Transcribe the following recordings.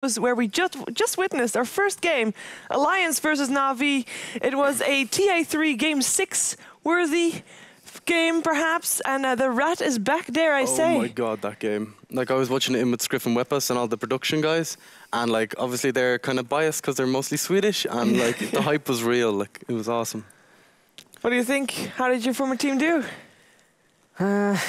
where we just witnessed our first game, Alliance versus Na'Vi. It was a TA3 Game 6 worthy game, perhaps, and the rat is back there, I say. Oh my god, that game. Like, I was watching it in with Scriff and Weppus and all the production guys, and like, obviously they're kind of biased because they're mostly Swedish, and like, the hype was real. Like, it was awesome. What do you think? How did your former team do? As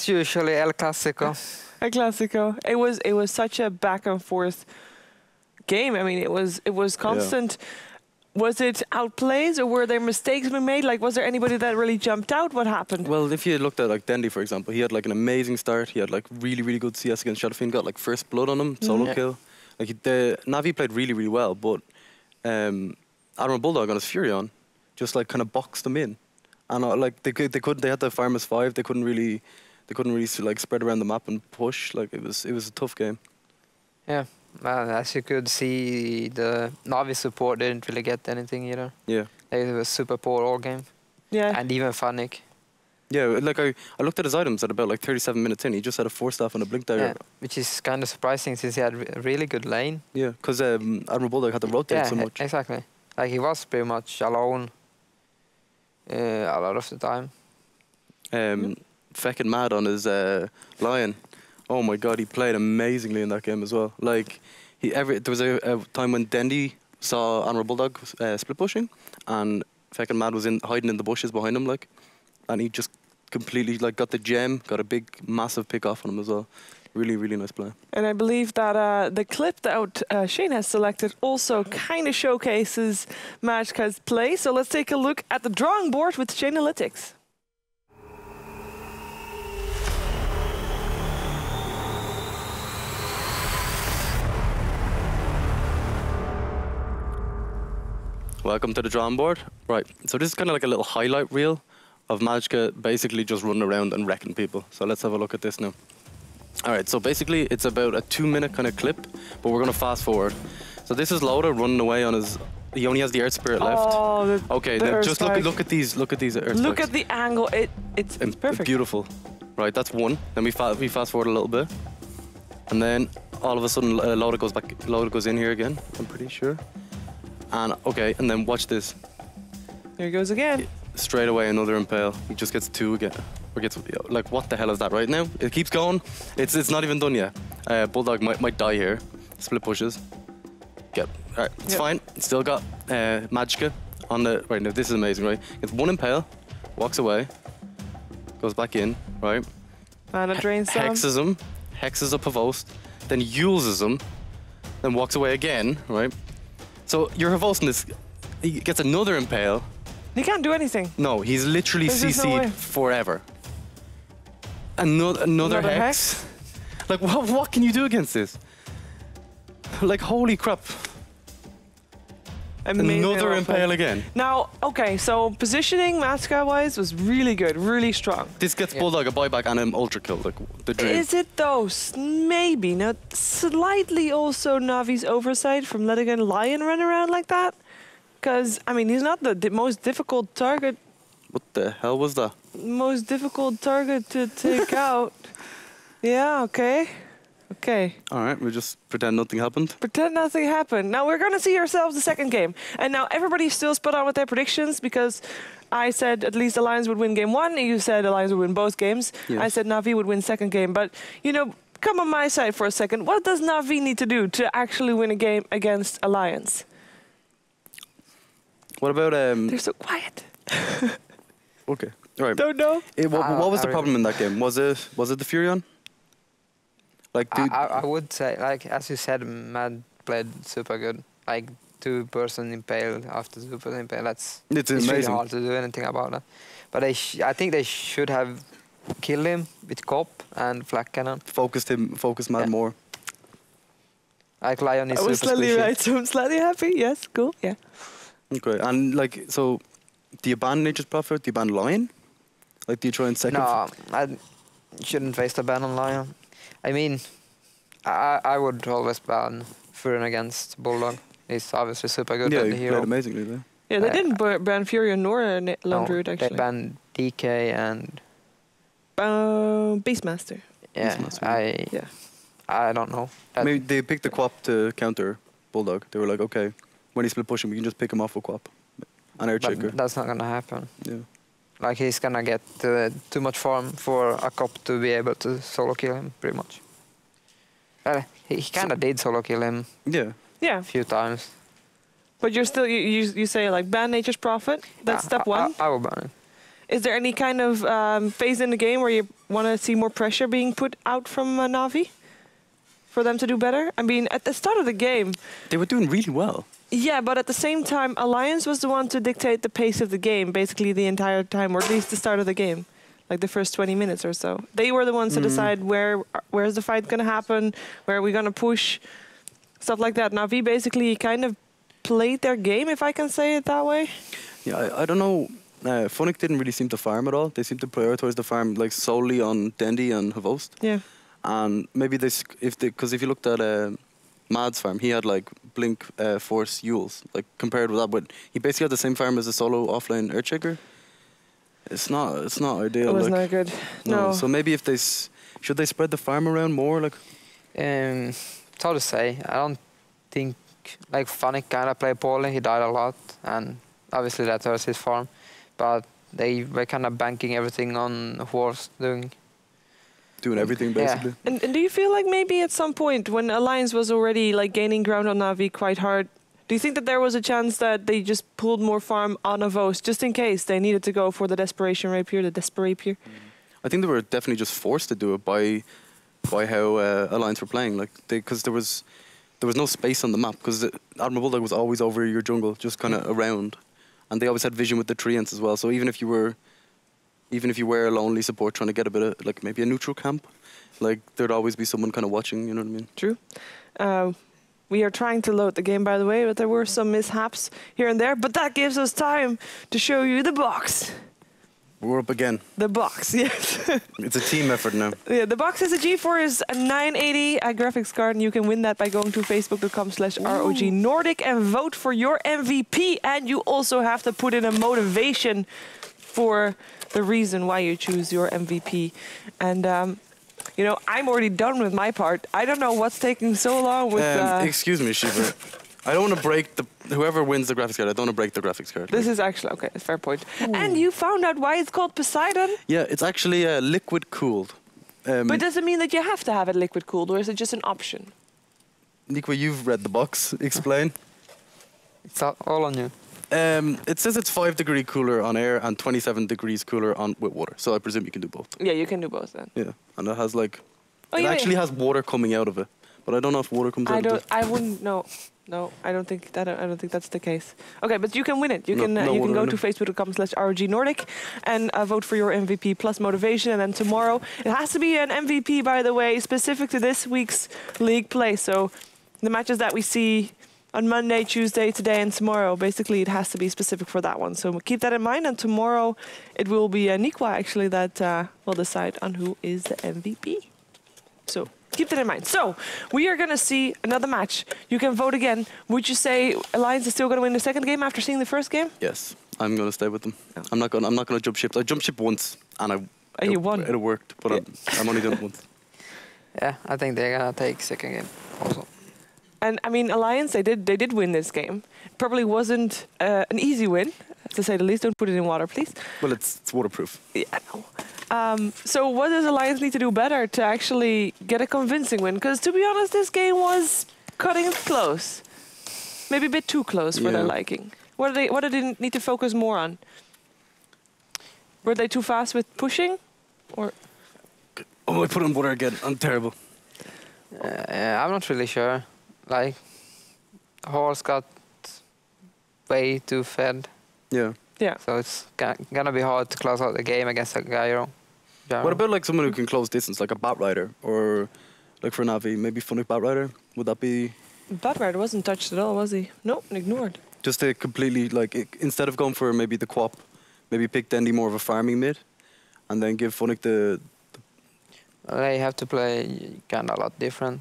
usually, El Clasico. El Clasico. It was such a back and forth game. I mean, it was constant. Yeah. Was it outplays or were there mistakes being made? Like, was there anybody that really jumped out? What happened? Well, if you looked at like Dendy, for example, he had like an amazing start. He had like really good CS against Shadowfiend. Got like first blood on him, solo kill. Like the Na'Vi played really well, but Admiral Bulldog on his Furion just like kind of boxed them in, and like they had the Farmers 5. They couldn't really like spread around the map and push. Like it was a tough game. Yeah. As you could see, the Na'Vi support didn't really get anything either. Yeah. It was super poor all game. Yeah. And even Funnick. Yeah, like I looked at his items at about like 37 minutes in. He just had a 4-staff and a blink dagger. Yeah, which is kind of surprising since he had a really good lane. Yeah, because Admiral Bulldog had to rotate so much. Exactly. Like he was pretty much alone a lot of the time. Feckin' mad on his Lion. Oh my god, he played amazingly in that game as well. Like there was a time when Dendy saw Admiral Bulldog split pushing, and Feckin' Mad was hiding in the bushes behind him, like, and he just completely like got the gem, got a big massive pick off on him as well. Really nice play. And I believe that the clip that Shane has selected also kind of showcases Majka's play. So let's take a look at the drawing board with Shane Analytics. Welcome to the drawing board. Right, so this is kind of like a little highlight reel of Majka basically just running around and wrecking people. So let's have a look at this now. All right, so basically it's about a 2-minute kind of clip, but we're gonna fast forward. So this is Loda running away on his, he only has the Earth Spirit left. Okay, now just look at these Earth Look spikes. at the angle, it's perfect. Beautiful. Right, that's one. Then we fast forward a little bit. And then all of a sudden Loda goes in here again, I'm pretty sure. And okay, and then watch this. There he goes again. Straight away another impale. He just gets 2 again. Or gets, like, what the hell is that right now? It keeps going. It's not even done yet. Bulldog might die here. Split pushes. Yep. All right, it's fine. Still got Majka on the right now. This is amazing, right? Gets 1 impale, walks away, goes back in, right? Mana drains some. Hexes up Havost, then uses him, then walks away again, right? So your Havost in this, he gets another impale. He can't do anything. No, he's literally CC'd forever. Another hex? Like, what can you do against this? Like, holy crap. Amazing. Another impale again. Now, okay, so positioning, Majka-wise, was really good, really strong. This gets Bulldog a buyback and an ultra kill, like the dream. Is it though? Maybe. Now, slightly also Navi's oversight from letting a Lion run around like that. Because, I mean, he's not the most difficult target. What the hell was that? Most difficult target to take out. Yeah, okay. Okay. All right, we just pretend nothing happened. Pretend nothing happened. Now we're going to see ourselves the second game. And now everybody's still spot on with their predictions because I said at least Alliance would win game 1. You said Alliance would win both games. Yes. I said Na'Vi would win second game. But, you know, come on my side for a second. What does Na'Vi need to do to actually win a game against Alliance? What about... They're so quiet. Okay. All right. Don't know. What was the problem in that game? Was it the Furion? Like, I would say, like, as you said, Mad played super good. Like, 2-person impale after 2-person impale, it's amazing. Really hard to do anything about that. But I think they should have killed him with Cop and Flak Cannon. Focused Mad more. Like, Lion is super I was slightly squishy. right, so I'm slightly happy. Yes, cool, yeah. Okay, and, like, so, do you ban Nature's Prophet? Do you ban Lion? Like, do you try and second... No, I shouldn't waste a ban on Lion. I mean, I would always ban Furion against Bulldog. He's obviously super good at the hero. Yeah, he played amazingly there. Yeah, they didn't ban Furion nor Landroot, actually. They banned DK and... Beastmaster. Yeah, Yeah. I don't know. Maybe they picked the Quap to counter Bulldog. They were like, okay, when he split pushing, we can just pick him off with Quap. An air checker. But that's not gonna happen. Yeah. Like he's gonna get too much farm for a cop to be able to solo kill him, pretty much. He kind of did solo kill him. Yeah. Yeah. A few times. But you're still you say like ban Nature's Prophet. That's step one. I will ban it. Is there any kind of phase in the game where you want to see more pressure being put out from Na'Vi for them to do better? I mean, at the start of the game, they were doing really well. Yeah, but at the same time, Alliance was the one to dictate the pace of the game, basically the entire time, or at least the start of the game, like the first 20 minutes or so. They were the ones to decide where's the fight going to happen, where are we going to push, stuff like that. Na'Vi basically kind of played their game, if I can say it that way. Yeah, I don't know. Funnick didn't really seem to farm at all. They seemed to prioritize the farm like solely on Dendi and Havost. Yeah. And maybe because if you looked at Mad's farm, he had like Blink, Force, Yules, like compared with that, but he basically had the same farm as a solo offline Earthshaker. It's not ideal. It was like, not good. No. So maybe if should they spread the farm around more, like? It's hard to say. I don't think like Funnick kind of played poorly. He died a lot, and obviously that hurts his farm. But they were kind of banking everything on Horse doing Everything basically. Yeah. And do you feel like maybe at some point when Alliance was already like gaining ground on Na'Vi quite hard, do you think that there was a chance that they just pulled more farm on Avos just in case they needed to go for the Desperation Rapier, the Desperapier? I think they were definitely just forced to do it by how Alliance were playing, like because there was no space on the map because Admiral Bulldog was always over your jungle, just kind of around, and they always had vision with the treants as well. So even if you were a lonely support trying to get a bit of like maybe a neutral camp, like there'd always be someone kind of watching. You know what I mean? True. We are trying to load the game, by the way, but there were some mishaps here and there. But that gives us time to show you the box. We're up again. The box, yes. It's a team effort now. Yeah, the box is a GeForce 980 graphics card, and you can win that by going to facebook.com/ROG Nordic and vote for your MVP. And you also have to put in a motivation for the reason why you choose your MVP. And you know, I'm already done with my part. I don't know what's taking so long with... Excuse me, Shiva. I don't want to break whoever wins the graphics card, I don't want to break the graphics card. This is actually... Okay, fair point. Ooh. And you found out why it's called Poseidon? Yeah, it's actually liquid cooled. But does it mean that you have to have it liquid cooled, or is it just an option? Nico, you've read the box. Explain. It's all on you. It says it's 5 degrees cooler on air and 27 degrees cooler with water. So I presume you can do both. Yeah, you can do both then. Yeah, and it has like... it actually has water coming out of it. But I don't know if water comes out of it. I wouldn't know. No, I don't think that's the case. Okay, but you can win it. You can go to facebook.com/ROG Nordic and vote for your MVP plus motivation. And then tomorrow, it has to be an MVP, by the way, specific to this week's league play. So the matches that we see on Monday, Tuesday, today, and tomorrow, basically it has to be specific for that one. So keep that in mind. And tomorrow, it will be Nikwa, actually, that will decide on who is the MVP. So keep that in mind. So we are going to see another match. You can vote again. Would you say Alliance is still going to win the second game after seeing the first game? Yes, I'm going to stay with them. Oh. I'm not going to jump ship. I jumped ship once, and you won. It worked, but yeah. I'm only doing it once. Yeah, I think they're going to take second game also. And I mean, Alliance, they did win this game. Probably wasn't an easy win, to say the least. Don't put it in water, please. Well, it's waterproof. Yeah, I know. So what does Alliance need to do better to actually get a convincing win? Because to be honest, this game was cutting it close. Maybe a bit too close for their liking. What did they need to focus more on? Were they too fast with pushing? Or? Oh, I put in water again. I'm terrible. I'm not really sure. Like, Horse got way too fed. Yeah. Yeah. So it's gonna be hard to close out the game against a Gyro. What about like someone who can close distance, like a Batrider, or like for Na'Vi, maybe Funnick Batrider? Would that be? Batrider wasn't touched at all, was he? No, ignored. Just to completely instead of going for maybe the Quap, maybe pick Dendi more of a farming mid, and then give Funnick the They have to play kind of a lot different.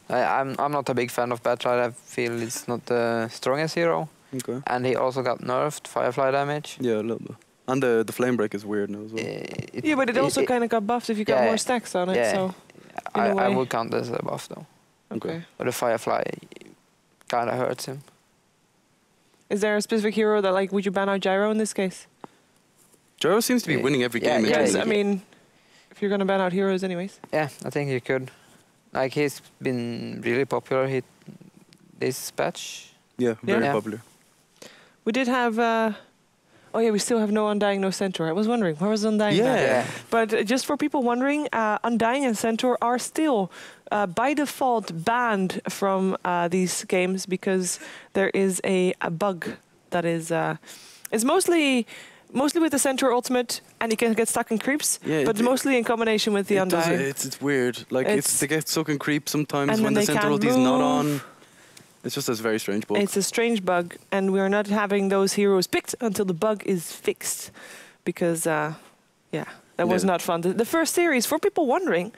I'm not a big fan of Batrider. I feel it's not the strongest hero. Okay. And he also got nerfed Firefly damage. Yeah, a little bit. And the flame break is weird now as well. Yeah, but it also kind of got buffed if you got more stacks on it. Yeah. So I would count this as a buff though. Okay. But the Firefly kind of hurts him. Is there a specific hero that, like, would you ban out Gyro in this case? Gyro seems to be winning every game. Yes, I mean, if you're going to ban out heroes anyways. Yeah, I think you could. Like, he's been really popular this patch. Yeah, very popular. We did have... oh yeah, we still have no Undying, no Centaur. I was wondering, where was Undying? Yeah. But just for people wondering, Undying and Centaur are still by default banned from these games because there is a bug that is... it's mostly with the Centaur ultimate, and you can get stuck in creeps, but mostly in combination with the Undying. It's weird. Like, they get stuck in creeps sometimes when the they Centaur ulti is not on. It's just a very strange bug. It's a strange bug, and we're not having those heroes picked until the bug is fixed, because, that was not fun. The first series, for people wondering,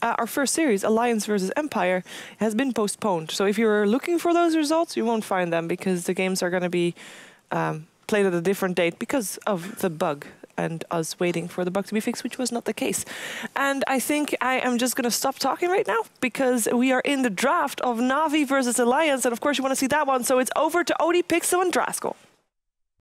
our first series, Alliance versus Empire, has been postponed. So if you're looking for those results, you won't find them, because the games are going to be played at a different date because of the bug and us waiting for the bug to be fixed, which was not the case. And I think I am just going to stop talking right now because we are in the draft of Na'Vi versus Alliance. And of course, you want to see that one. So it's over to Odie, Pixel, and Draskell.